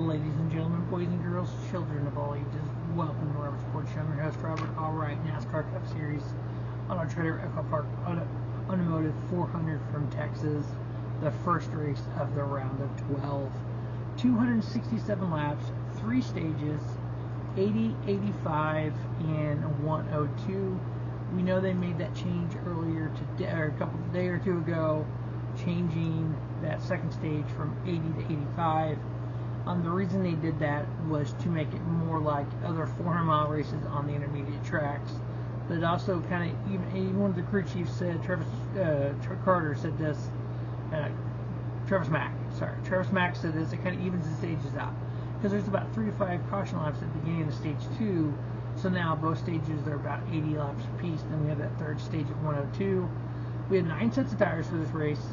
Ladies and gentlemen, boys and girls, children of all ages, welcome to Robert Sports Show. I'm your host, Robert. Alright, NASCAR Cup Series, Autotrader, Echo Park, Automotive 400 from Texas, the first race of the round of 12. 267 laps, 3 stages, 80, 85, and 102. We know they made that change earlier today, or a day or two ago, changing that second stage from 80 to 85. The reason they did that was to make it more like other 400-mile races on the intermediate tracks. But it also kind of, even one of the crew chiefs said, Travis Carter said this, Travis Mack said this, it kind of evens the stages out. Because there's about 3 to 5 caution laps at the beginning of the stage 2, so now both stages are about 80 laps apiece. Then we have that third stage at 102. We had 9 sets of tires for this race.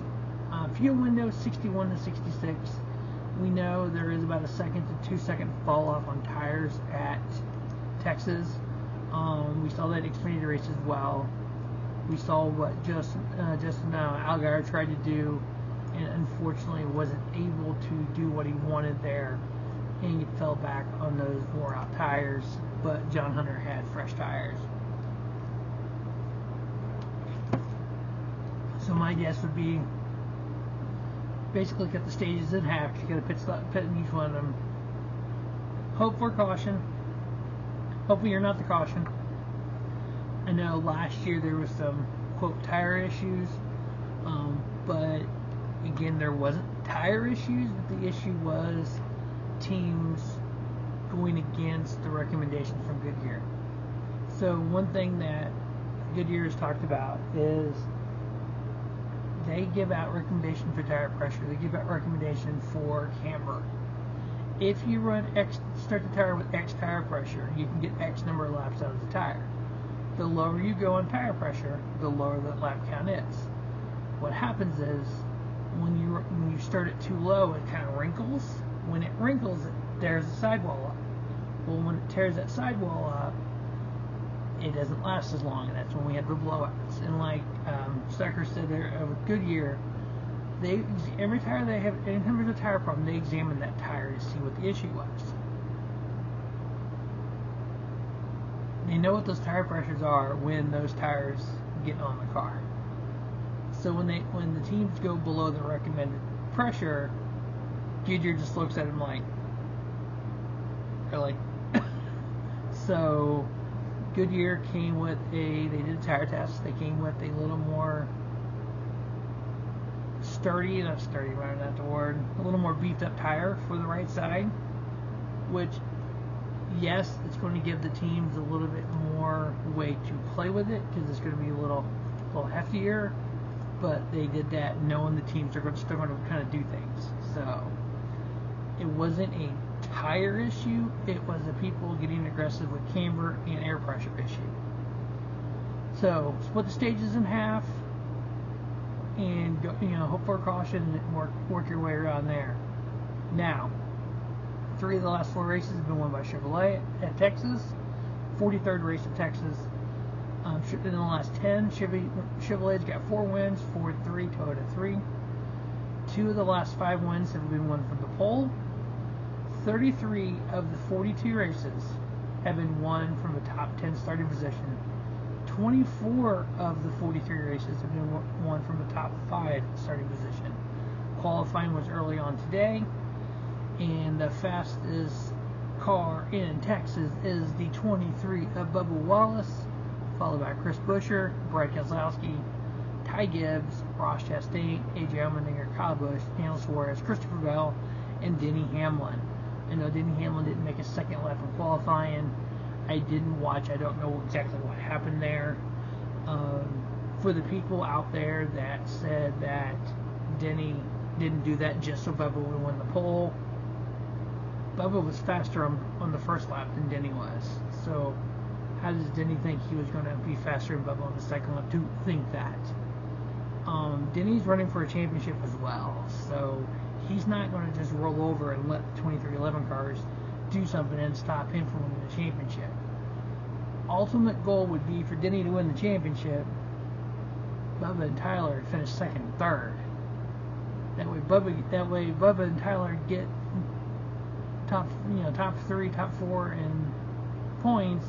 Fuel window 61 to 66. We know there is about a 2 to 2 second fall off on tires at Texas. We saw that Xfinity race as well. We saw what Justin Allgaier tried to do, and unfortunately wasn't able to do what he wanted there, and he fell back on those wore out tires. But John Hunter had fresh tires. So my guess would be basically cut the stages in half, you get a pit in each one of them. Hope for caution. Hopefully you're not the caution. I know last year there was some quote tire issues, but again there wasn't tire issues, but the issue was teams going against the recommendation from Goodyear. So one thing that Goodyear has talked about is they give out recommendation for tire pressure. They give out recommendation for camber. If you run start the tire with X tire pressure, you can get X number of laps out of the tire. The lower you go on tire pressure, the lower the lap count is. What happens is when you start it too low, it kind of wrinkles. When it wrinkles, it tears the sidewall up. Well, when it tears that sidewall up, it doesn't last as long, and that's when we had the blowouts. And like Sucker said there with Goodyear, every time there's a tire problem, they examine that tire to see what the issue was. They know what those tire pressures are when those tires get on the car. So when the teams go below the recommended pressure, Goodyear just looks at them like, really? So Goodyear came with they did a tire test. They came with a little more a little more beefed up tire for the right side, which, yes, it's going to give the teams a little bit more way to play with it because it's going to be a little heftier, but they did that knowing the teams are still going to kind of do things. So it wasn't a tire issue, it was the people getting aggressive with camber and air pressure issue. So split the stages in half and go, hope for caution and work your way around there. Now, 3 of the last 4 races have been won by Chevrolet at Texas. 43rd race at Texas. In the last 10, Chevrolet's got 4 wins, Ford 3, Toyota 3. 2 of the last 5 wins have been won from the pole. 33 of the 42 races have been won from the top 10 starting position. 24 of the 43 races have been won from the top 5 starting position. Qualifying was early on today, and the fastest car in Texas is the 23 of Bubba Wallace, followed by Chris Buescher, Brad Keselowski, Ty Gibbs, Ross Chastain, AJ Allmendinger, Kyle Busch, Daniel Suarez, Christopher Bell, and Denny Hamlin. I know Denny Hamlin didn't make a second lap in qualifying. I didn't watch. I don't know exactly what happened there. For the people out there that said that Denny didn't do that just so Bubba would win the pole, Bubba was faster on the first lap than Denny was. So how does Denny think he was going to be faster than Bubba on the second lap to think that? Denny's running for a championship as well, so he's not going to just roll over and let the 2311 cars do something and stop him from winning the championship. Ultimate goal would be for Denny to win the championship. Bubba and Tyler finish second and third. That way Bubba and Tyler get top 3, top 4 in points,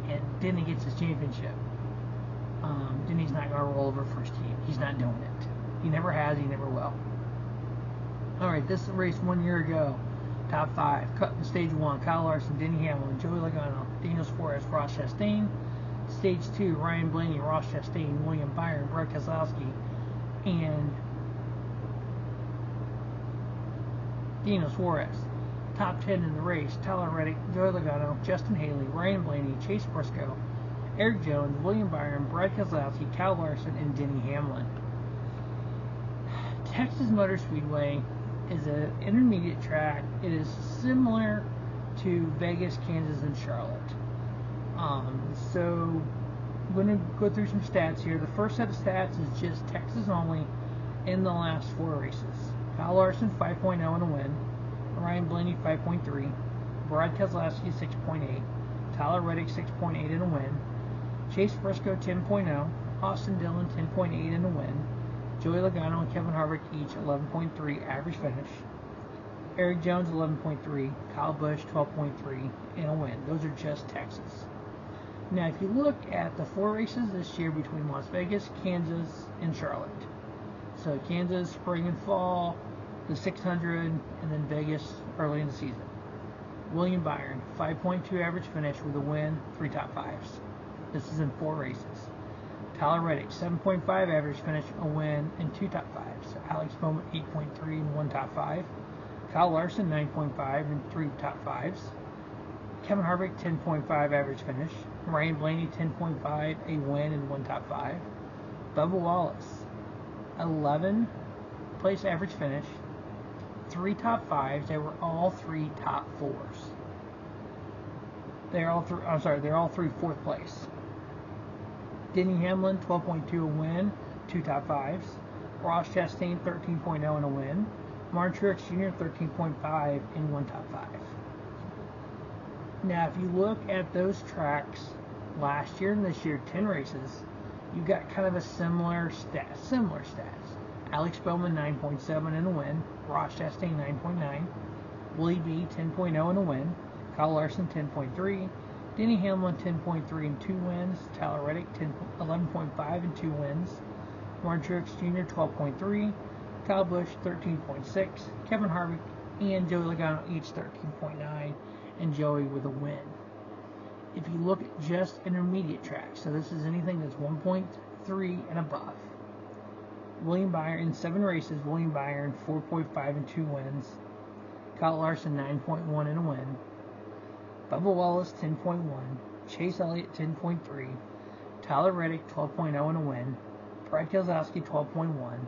and Denny gets his championship. Denny's not going to roll over first team. He's not doing it. He never has. He never will. All right, this race 1 year ago. Top 5. Stage 1, Kyle Larson, Denny Hamlin, Joey Logano, Daniel Suarez, Ross Chastain. Stage 2, Ryan Blaney, Ross Chastain, William Byron, Brad Keselowski, and Daniel Suarez. Top 10 in the race, Tyler Reddick, Joey Logano, Justin Haley, Ryan Blaney, Chase Briscoe, Eric Jones, William Byron, Brad Keselowski, Kyle Larson, and Denny Hamlin. Texas Motor Speedway is an intermediate track. It is similar to Vegas, Kansas, and Charlotte. So I'm going to go through some stats here. The first set of stats is just Texas only in the last 4 races. Kyle Larson 5.0 in a win, Ryan Blaney 5.3, Brad Keselowski 6.8, Tyler Reddick 6.8 in a win, Chase Briscoe 10.0, Austin Dillon 10.8 in a win, Joey Logano and Kevin Harvick each 11.3 average finish, Eric Jones 11.3, Kyle Busch 12.3 in a win. Those are just Texas. Now, if you look at the 4 races this year between Las Vegas, Kansas, and Charlotte. So Kansas, spring and fall, the 600, and then Vegas early in the season. William Byron, 5.2 average finish with a win, 3 top 5s. This is in 4 races. Tyler Reddick, 7.5 average finish, a win, and 2 top 5s. Alex Bowman, 8.3 and 1 top 5. Kyle Larson, 9.5 and 3 top 5s. Kevin Harvick, 10.5 average finish. Ryan Blaney, 10.5, a win and 1 top 5. Bubba Wallace, 11 place average finish, 3 top 5s. They were all 3 top 4s. They're all 3 4th place. Denny Hamlin, 12.2 a win, 2 top 5s. Ross Chastain, 13.0 in a win. Martin Truex Jr., 13.5 and 1 top 5. Now, if you look at those tracks last year and this year, 10 races, you got kind of a similar stats. Alex Bowman, 9.7 in a win. Ross Chastain, 9.9. Willie B, 10.0 in a win. Kyle Larson, 10.3. Denny Hamlin, 10.3 and 2 wins. Tyler Reddick, 11.5 and 2 wins. Martin Truex Jr., 12.3. Kyle Busch, 13.6. Kevin Harvick and Joey Logano each 13.9, and Joey with a win. If you look at just intermediate tracks, so this is anything that's 1.3 and above. William Byron, in 7 races, William Byron, 4.5 and 2 wins. Kyle Larson, 9.1 and a win. Bubba Wallace, 10.1. Chase Elliott, 10.3. Tyler Reddick, 12.0 and a win. Brad Keselowski, 12.1.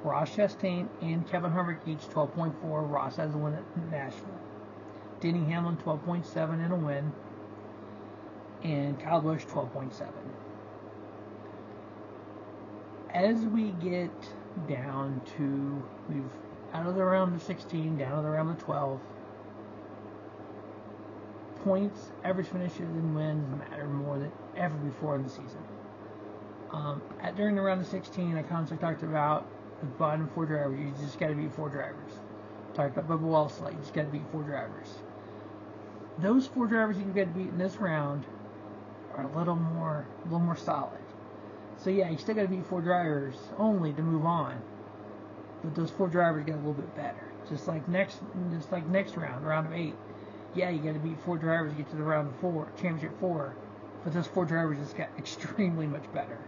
Ross Chastain and Kevin Harvick each 12.4. Ross has a win at Nashville. Denny Hamlin, 12.7 and a win. And Kyle Busch, 12.7. As we get down to, we've out of the round of 16, down to the round of 12, points, average finishes, and wins matter more than ever before in the season. During the round of 16, I constantly talked about the bottom 4 drivers. You just got to beat 4 drivers. Talked about Bubba Wallace, you just got to beat 4 drivers. Those 4 drivers you've got to beat in this round are a little more solid. So yeah, you still got to beat 4 drivers only to move on. But those 4 drivers get a little bit better. Just like next round, round of 8. Yeah, you got to beat 4 drivers to get to the round of 4, championship 4. But those 4 drivers just got extremely much better.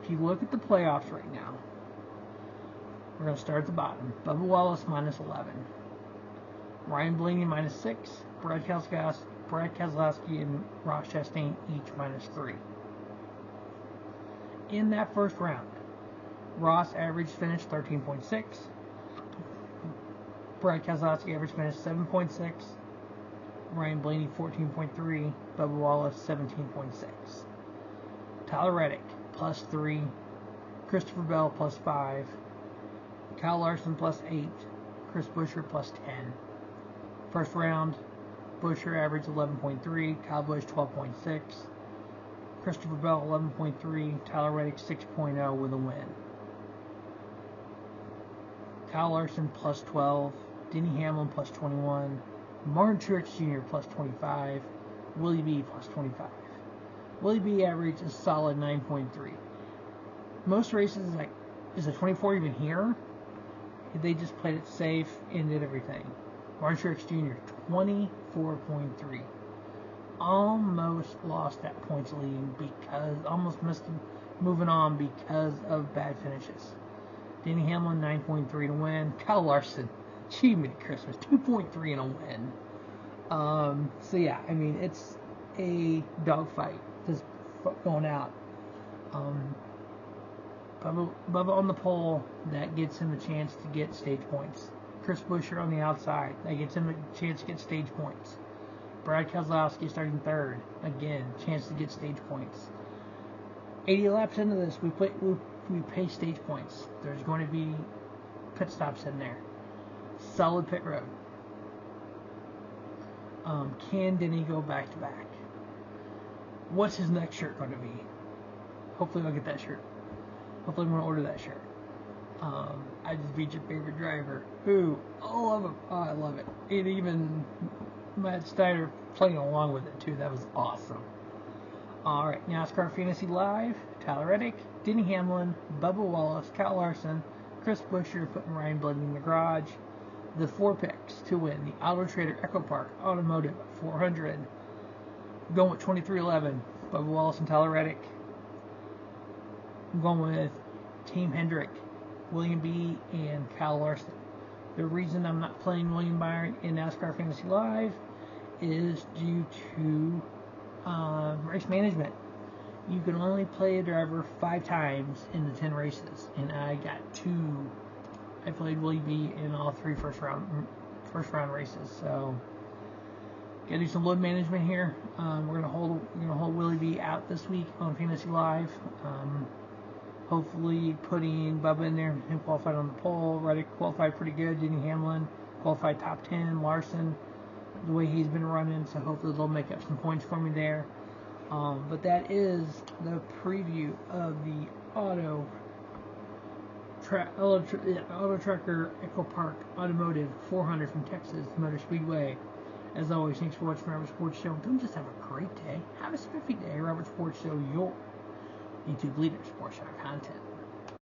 If you look at the playoffs right now, we're going to start at the bottom. Bubba Wallace minus 11. Ryan Blaney minus 6. Brad Keselowski and Ross Chastain each minus 3. In that first round, Ross average finish 13.6. Brad Keselowski average finish 7.6. Ryan Blaney 14.3. Bubba Wallace 17.6. Tyler Reddick plus 3. Christopher Bell plus 5. Kyle Larson plus 8. Chris Buescher plus 10. First round, Buescher average 11.3. Kyle Busch 12.6. Christopher Bell 11.3. Tyler Reddick 6.0 with a win. Kyle Larson plus 12. Denny Hamlin plus 21. Martin Truex Jr. plus 25. Willie B plus 25. Willie B average is solid 9.3. Most races, like, is a 24 even here? They just played it safe and did everything. Martin Truex Jr. 24.3. Almost lost that points lead because almost missed him moving on because of bad finishes. Denny Hamlin 9.3 to win. Kyle Larson, gee, Merry Christmas, 2.3 in a win. So yeah, I mean, it's a dogfight just going out. Bubba on the pole, that gets him a chance to get stage points. Chris Buescher on the outside, that gets him a chance to get stage points. Brad Keselowski starting third, again, chance to get stage points. 80 laps into this, we pay stage points. There's going to be pit stops in there. Solid pit road. Can Denny go back to back? What's his next shirt going to be? Hopefully I'll get that shirt. Hopefully I'm going to order that shirt. I just beat your favorite driver. Who? I love him. Oh, I love it. And even Matt Steiner playing along with it too. That was awesome. Alright, NASCAR Fantasy Live. Tyler Reddick, Denny Hamlin, Bubba Wallace, Kyle Larson, Chris Buescher putting Ryan Blaney in the garage. The 4 picks to win the Autotrader Echo Park Automotive 400. Going with 2311, Bubba Wallace and Tyler Reddick. I'm going with Team Hendrick, William B. and Kyle Larson. The reason I'm not playing William Byron in NASCAR Fantasy Live is due to race management. You can only play a driver 5 times in the 10 races, and I got 2. I played Willie B in all 3 first round races, so gotta do some load management here. We're gonna hold Willie B out this week on Fantasy Live. Hopefully putting Bubba in there, him qualified on the pole. Reddick qualified pretty good. Denny Hamlin qualified top 10. Larson, the way he's been running, so hopefully they'll make up some points for me there. But that is the preview of the Auto Tracker Echo Park Automotive 400 from Texas Motor Speedway. As always, thanks for watching Robert Sports Show. Don't just have a great day, have a spiffy day. Robert Sports Show, your YouTube leader, sports show content.